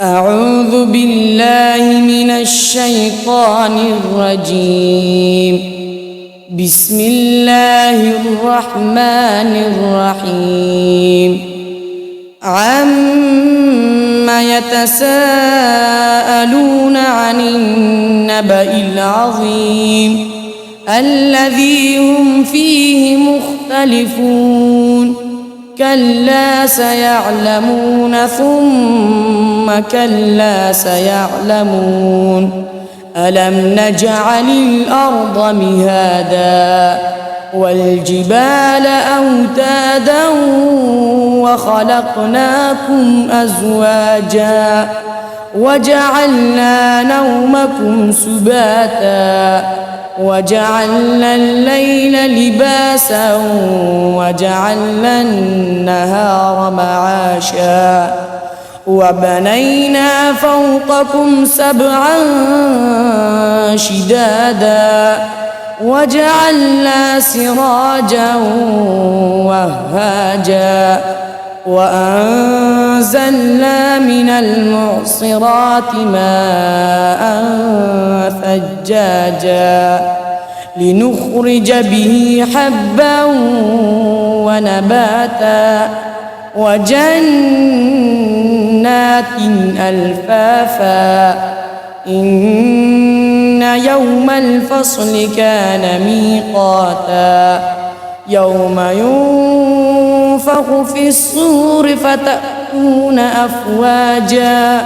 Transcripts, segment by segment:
أعوذ بالله من الشيطان الرجيم. بسم الله الرحمن الرحيم. عم يتساءلون عن النبأ العظيم الذي هم فيه مختلفون. كلا سيعلمون ثم كلا سيعلمون. ألم نجعل الأرض مهادا والجبال أوتادا وخلقناكم أزواجا وجعلنا نومكم سباتا وجعلنا الليل لباسا وجعلنا النهار معاشا وبنينا فوقكم سبعا شدادا وجعلنا سراجا وهاجا وأنزلنا من المعصرات ماء ثجاجا لنخرج به حبا ونباتا وجنات ألفافا. إن يوم الفصل كان ميقاتا يوم ينفخ في الصور فتأتون أفواجا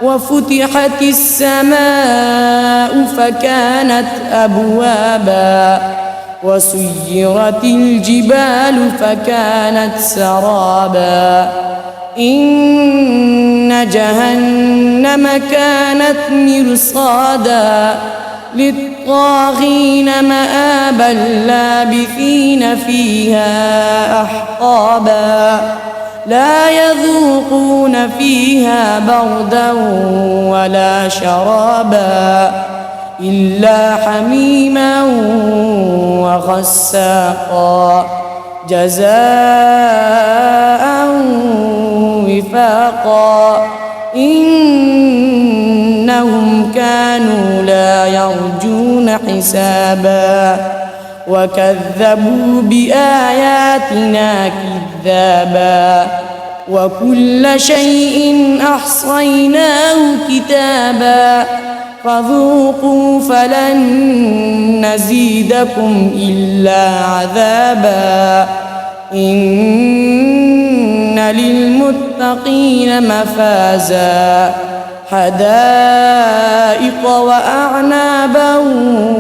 وفتحت السماء فكانت أبوابا وسيرت الجبال فكانت سرابا. إن جهنم كانت مرصادا للطاغين مآبا لابثين فيها أحقابا لا يذوقون فيها بردا ولا شرابا إلا حميما وغساقا جزاء وفاقا. إنهم كانوا لا يرجون حسابا وكذبوا بآياتنا كذابا وكل شيء أحصيناه كتابا فذوقوا فلن نزيدكم إلا عذابا. إن للمتقين مفازا حدائق وأعنابا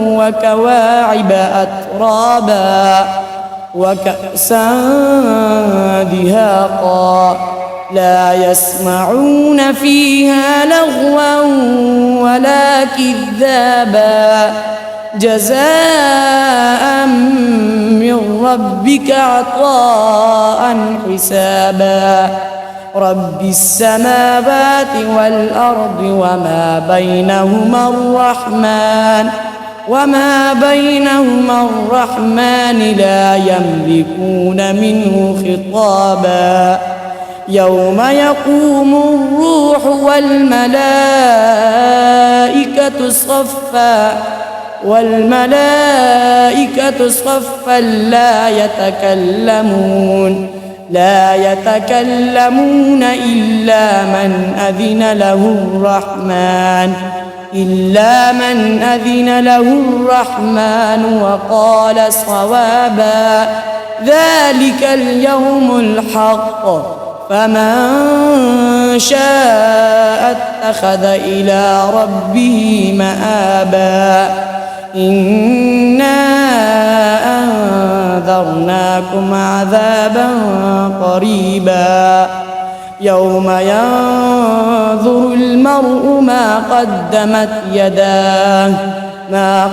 وكواعب أترابا وكأسا دهاقا لا يسمعون فيها لغوا ولا كذابا جزاء من ربك عطاء حسابا. رب السماوات والأرض وما بينهما الرحمن لا يملكون منه خطابا. يوم يقوم الروح والملائكة صفا لا يتكلمون إلا من أذن له الرحمن وقال صوابا. ذلك اليوم الحق فمن شاء اتخذ إلى ربه مآبا. إنا أنذرناكم عذابا قريبا يوم ينظر المرء ما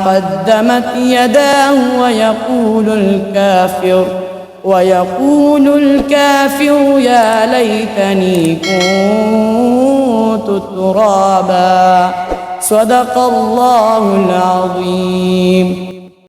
قدمت يداه ويقول الكافر يا ليتني كنت ترابا. صدق الله العظيم.